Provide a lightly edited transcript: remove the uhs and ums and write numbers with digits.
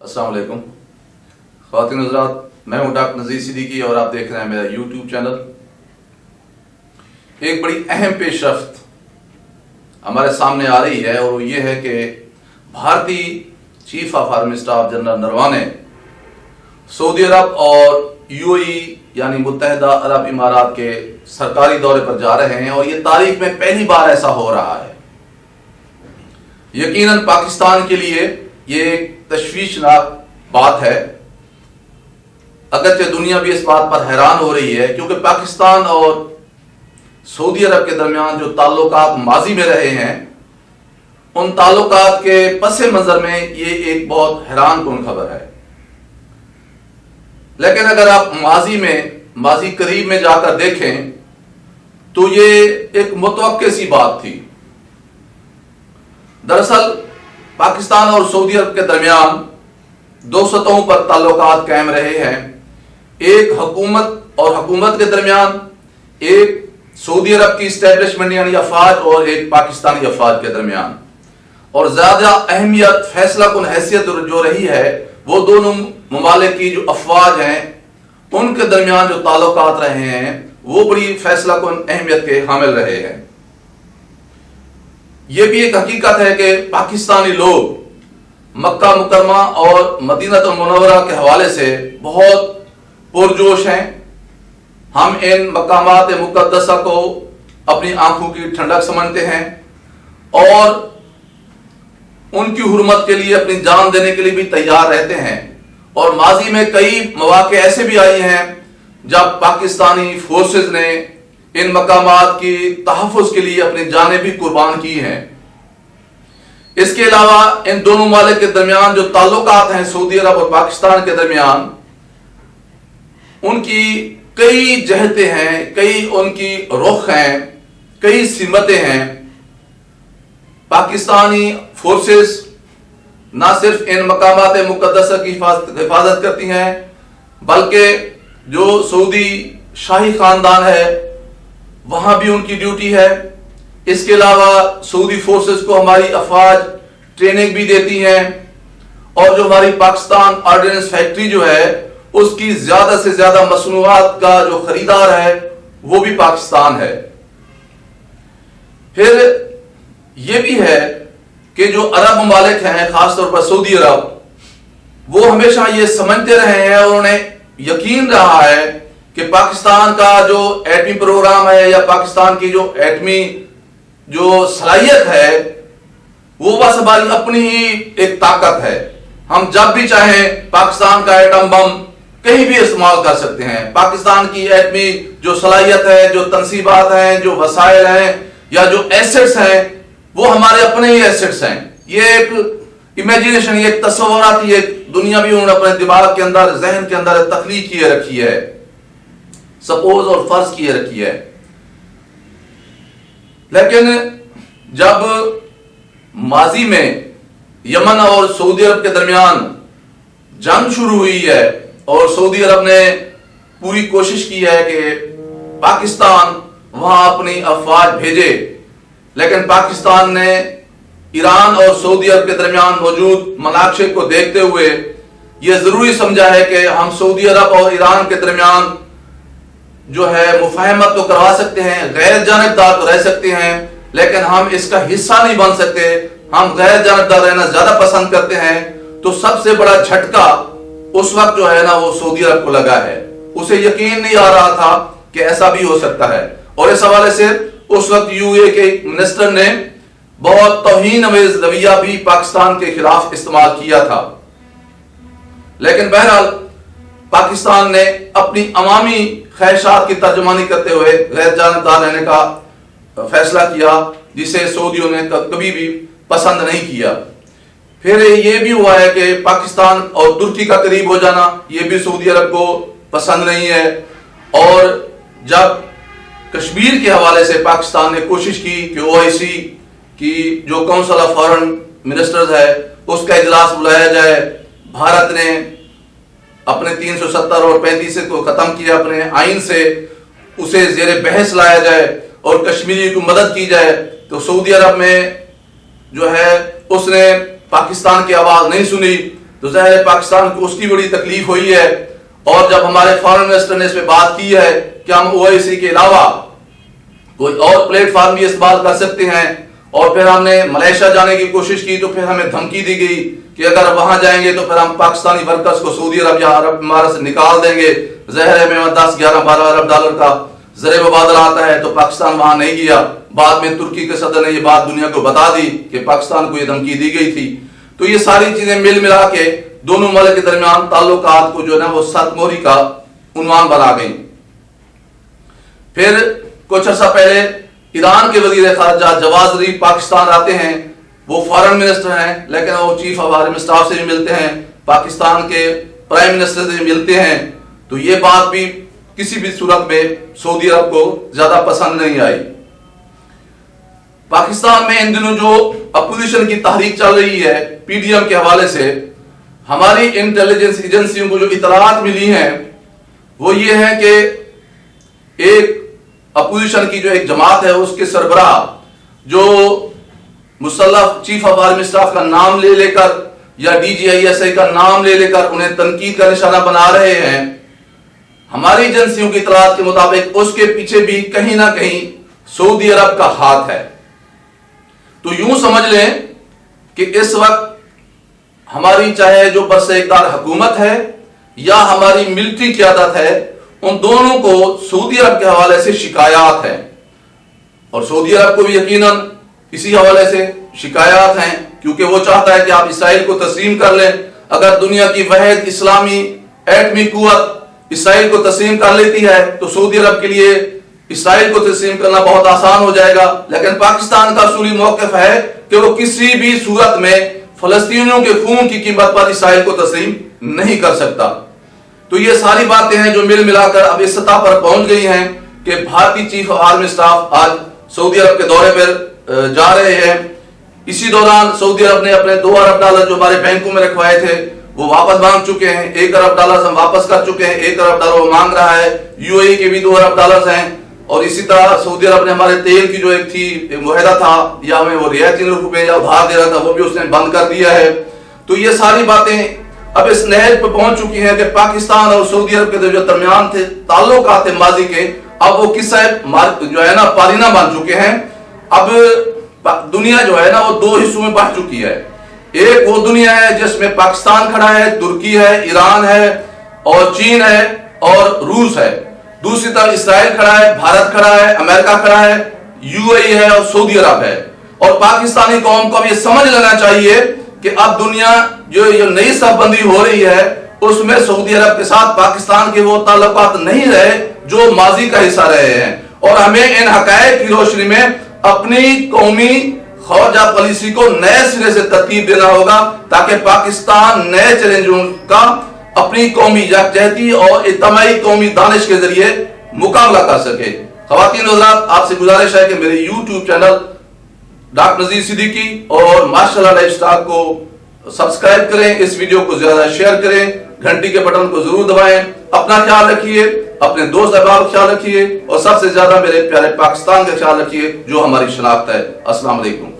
अस्सलाम वालेकुम ख़वातीन हज़रात, मैं हूं डॉक्टर नज़ीर सिद्दीकी और आप देख रहे हैं मेरा यूट्यूब चैनल। एक बड़ी अहम पेशरफ्त हमारे सामने आ रही है और वो ये है कि भारतीय chief of army staff general Naravane Saudi Arab और यूएई यानी मुत्तहिदा अरब इमारात के सरकारी दौरे पर जा रहे हैं और ये तारीख में पहली बार ऐसा हो रहा है। यकीनन पाकिस्तान के लिए ये एक तशवीशनाक बात है, अगरचे दुनिया भी इस बात पर हैरान हो रही है, क्योंकि पाकिस्तान और सऊदी अरब के दरमियान जो ताल्लुकात माजी में रहे हैं, उन ताल्लुकात के पसे मंजर में ये एक बहुत हैरान कुन खबर है। लेकिन अगर आप माजी करीब में जाकर देखें तो ये एक मुतवक्के सी बात थी। दरअसल पाकिस्तान और सऊदी अरब के दरमियान दो सतहों पर ताल्लुकात कायम रहे हैं, एक हुकूमत और हुकूमत के दरमियान, एक सऊदी अरब की इस्टेब्लिशमेंट यानी अफवाज और एक पाकिस्तानी अफवाज के दरमियान। और ज्यादा अहमियत फैसला कुन हैसियत जो रही है वो दोनों ममालिक की जो अफवाज हैं उनके दरमियान जो ताल्लुकात रहे हैं वो बड़ी फैसला कुन अहमियत के हामिल रहे हैं। यह भी एक हकीकत है कि पाकिस्तानी लोग मक्का मुकरमा और मदीनतुल मुनव्वरा के हवाले से बहुत पुरजोश हैं। हम इन मकामात मुक़द्दसा को अपनी आंखों की ठंडक समझते हैं और उनकी हुर्मत के लिए अपनी जान देने के लिए भी तैयार रहते हैं। और माजी में कई मौके ऐसे भी आए हैं जब पाकिस्तानी फोर्सेस ने इन मकामात की तहफ़्फ़ुज़ के लिए अपनी जानें भी कुर्बान की हैं। इसके अलावा इन दोनों ममालिक के दरमियान जो ताल्लुकात हैं सऊदी अरब और पाकिस्तान के दरमियान, उनकी कई जहतें हैं, कई उनकी रुख हैं, कई सिमतें हैं। पाकिस्तानी फोर्सेस ना सिर्फ इन मकामात मुक़द्दसा की हिफाजत करती हैं, बल्कि जो सऊदी शाही खानदान है वहां भी उनकी ड्यूटी है। इसके अलावा सऊदी फोर्सेस को हमारी अफवाज ट्रेनिंग भी देती हैं और जो हमारी पाकिस्तान ऑर्डिनेंस फैक्ट्री जो है उसकी ज्यादा से ज्यादा मसनूआत का जो खरीदार है वो भी पाकिस्तान है। फिर ये भी है कि जो अरब ममालिक हैं, खासतौर पर सऊदी अरब, वो हमेशा ये समझते रहे हैं और उन्हें यकीन रहा है कि पाकिस्तान का जो एटमी प्रोग्राम है या पाकिस्तान की जो एटमी जो सलाहियत है वो बस हमारी अपनी ही एक ताकत है। हम जब भी चाहें पाकिस्तान का एटम बम कहीं भी इस्तेमाल कर सकते हैं। पाकिस्तान की एटमी जो सलाहियत है, जो तनसीबात हैं, जो वसाइल हैं या जो एसेट्स हैं, वो हमारे अपने ही एसेट्स हैं। ये एक इमेजिनेशन, ये एक तस्वुराती एक दुनिया भी उन्होंने अपने दिमाग के अंदर, जहन के अंदर तख्लीक किए रखी है, सपोज और फर्ज किए रखी है। लेकिन जब माजी में यमन और सऊदी अरब के दरमियान जंग शुरू हुई है और सऊदी अरब ने पूरी कोशिश की है कि पाकिस्तान वहां अपनी अफवाज भेजे, लेकिन पाकिस्तान ने ईरान और सऊदी अरब के दरमियान मौजूद मनाक़िब को देखते हुए यह जरूरी समझा है कि हम सऊदी अरब और ईरान के दरमियान जो है मुफाहमत तो करवा सकते हैं, गैर जानिबदार तो रह सकते हैं, लेकिन हम इसका हिस्सा नहीं बन सकते। हम गैर जानिबदार रहना ज्यादा पसंद करते हैं। तो सबसे बड़ा झटका उस वक्त जो है ना वो सऊदी अरब को लगा है। उसे यकीन नहीं आ रहा था कि ऐसा भी हो सकता है और इस हवाले से उस वक्त यूएई के मिनिस्टर ने बहुत तौहीन अमेज रवैया भी पाकिस्तान के खिलाफ इस्तेमाल किया था। लेकिन बहरहाल पाकिस्तान ने अपनी अवामी ख्वाहिशात की तर्जुमानी करते हुए गैर जानिबदार रहने का फैसला किया, जिसे सऊदियों ने कभी भी पसंद नहीं किया। फिर ये भी हुआ है कि पाकिस्तान और तुर्की का करीब हो जाना, ये भी सऊदी अरब को पसंद नहीं है। और जब कश्मीर के हवाले से पाकिस्तान ने कोशिश की कि ओआईसी की जो काउंसिल ऑफ फॉरेन मिनिस्टर्स है उसका इजलास बुलाया जाए, भारत ने अपने 370 और 35 को खत्म किया अपने आइन से, उसे जेर बहस लाया जाए और कश्मीरी को मदद की जाए, तो सऊदी अरब में जो है उसने पाकिस्तान की आवाज नहीं सुनी, تو ظاہر ہے پاکستان کو اس کی بڑی تکلیف ہوئی ہے. اور جب ہمارے فارن منسٹر نے اس پہ بات کی ہے کہ ہم OIC کے علاوہ کوئی اور پلیٹ فارم بھی استعمال کر سکتے ہیں، اور پھر ہم نے ملیشیا جانے کی کوشش کی تو پھر ہمیں دھمکی دی گئی کہ اگر وہاں جائیں گے تو پھر ہم پاکستانی ورکرز کو سعودی عرب یا عرب امارات سے نکال دیں گے. ظاہر ہے میں 10, 11, 12 ارب ڈالر کا زر مبادلہ آتا ہے، تو پاکستان وہاں نہیں گیا. بعد میں ترکی کے صدر نے یہ بات دنیا کو بتا دی کہ پاکستان کو یہ دھمکی دی گئی تھی. تو یہ ساری چیزیں مل ملا کے دونوں ملک کے درمیان تعلقات کو جو ہے نا وہ سخت موری کا عنوان بنا گئی. پھر کچھ عرصہ پہلے ایران کے وزیر خارجہ جواد ظریف پاکستان آتے ہیں. وہ فارن منسٹر ہیں لیکن وہ چیف آف آرمی اسٹاف سے بھی ملتے ہیں، پاکستان کے پرائم منسٹر سے بھی ملتے ہیں. تو یہ بات بھی کسی بھی صورت میں سعودی عرب کو زیادہ پسند نہیں آئی. پاکستان میں ان دنوں جو اپوزیشن کی تحریک چل رہی ہے PDM کے حوالے سے، ہماری انٹیلیجنس ایجنسیوں کو جو اطلاعات ملی ہیں وہ یہ ہے کہ ایک اپوزیشن کی جو ایک جماعت ہے اس کے سربراہ جو مسلح چیف آف آرمی اسٹاف کا نام لے لے کر یا DGISI کا نام لے لے کر انہیں تنقید کا نشانہ بنا رہے ہیں، ہماری ایجنسیوں کی اطلاعات کے مطابق اس کے پیچھے بھی کہیں نہ کہیں سعودی عرب کا ہاتھ ہے. تو یوں سمجھ لیں کہ اس وقت ہماری چاہے جو برسر اقتدار حکومت ہے یا ہماری ملٹری قیادت ہے، ان دونوں کو سعودی عرب کے حوالے سے شکایات ہیں، اور سعودی عرب کو بھی یقیناً اسی حوالے سے شکایات ہیں کیونکہ وہ چاہتا ہے کہ آپ اسرائیل کو تسلیم کر لیں. اگر دنیا کی واحد اسلامی ایٹمی قوت اسرائیل کو تسلیم کر لیتی ہے تو سعودی عرب کے لیے اسرائیل کو تسلیم کرنا بہت آسان ہو جائے گا. لیکن پاکستان کا اصولی موقف ہے کہ وہ کسی بھی صورت میں فلسطینیوں کے خون کی قیمت پر اسرائیل کو تسلیم نہیں کر سکتا. تو یہ ساری باتیں ہیں جو مل ملا کر اب اس سطح پر پہنچ گئی ہیں کہ بھارتی چیف آرمی اسٹاف آج سعودی عرب کے دورے پر جا رہے ہیں. اسی دوران سعودی عرب نے اپنے 2 ارب ڈالر جو ہمارے بینکوں میں رکھوائے تھے وہ واپس مانگ چکے ہیں. 1 ارب ڈالر ہم واپس کر چکے ہیں، 1 ارب ڈالر وہ مانگ رہا ہے. UAE کے بھی 2 ارب ڈالر ہیں. اور اسی طرح سعودی عرب نے ہمارے تیل کی جو ایک تھی معاہدہ تھا یا ہمیں وہ رعایتی روپے یا ادھار دے رہا تھا وہ بھی اس نے بند کر دیا ہے. تو یہ ساری باتیں اب اس نہج پہ پہنچ چکی ہیں کہ پاکستان اور سعودی عرب کے جو درمیان تھے تعلقات تھے ماضی کے، اب وہ قصہ جو ہے نا پارینہ بن چکے ہیں. اب دنیا جو ہے نا وہ 2 حصوں میں بٹ چکی ہے. ایک وہ دنیا ہے جس میں پاکستان کھڑا ہے، ترکی ہے، ایران ہے اور چین ہے اور روس ہے. دوسری طرف اسرائیل کھڑا ہے، بھارت کھڑا ہے، امریکہ کھڑا ہے، UAE ہے اور سعودی عرب ہے. اور پاکستانی قوم کو اب یہ سمجھ لینا چاہیے کہ اب دنیا جو نئی صف بندی ہو رہی ہے اس میں سعودی عرب کے ساتھ پاکستان کے وہ تعلقات نہیں رہے جو ماضی کا حصہ رہے ہیں. اور ہمیں ان حقائق کی روشنی میں اپنی قومی خارجہ پالیسی کو نئے سرے سے ترتیب دینا ہوگا تاکہ پاکستان نئے چیلنجوں کا اپنی قومی یکجہتی اور اجتماعی قومی دانش کے ذریعے مقابلہ کر سکے. خواتین و حضرات، آپ سے گزارش ہے کہ میرے YouTube channel doctor Nazir Siddiqui اور ماشاء اللہ لائف اسٹائل کو سبسکرائب کریں، اس ویڈیو کو زیادہ شیئر کریں، گھنٹی کے بٹن کو ضرور دبائیں. اپنا خیال رکھیے، اپنے دوست احباب کا خیال رکھیے اور سب سے زیادہ میرے پیارے پاکستان کا خیال رکھیے جو ہماری شناخت ہے. السلام علیکم.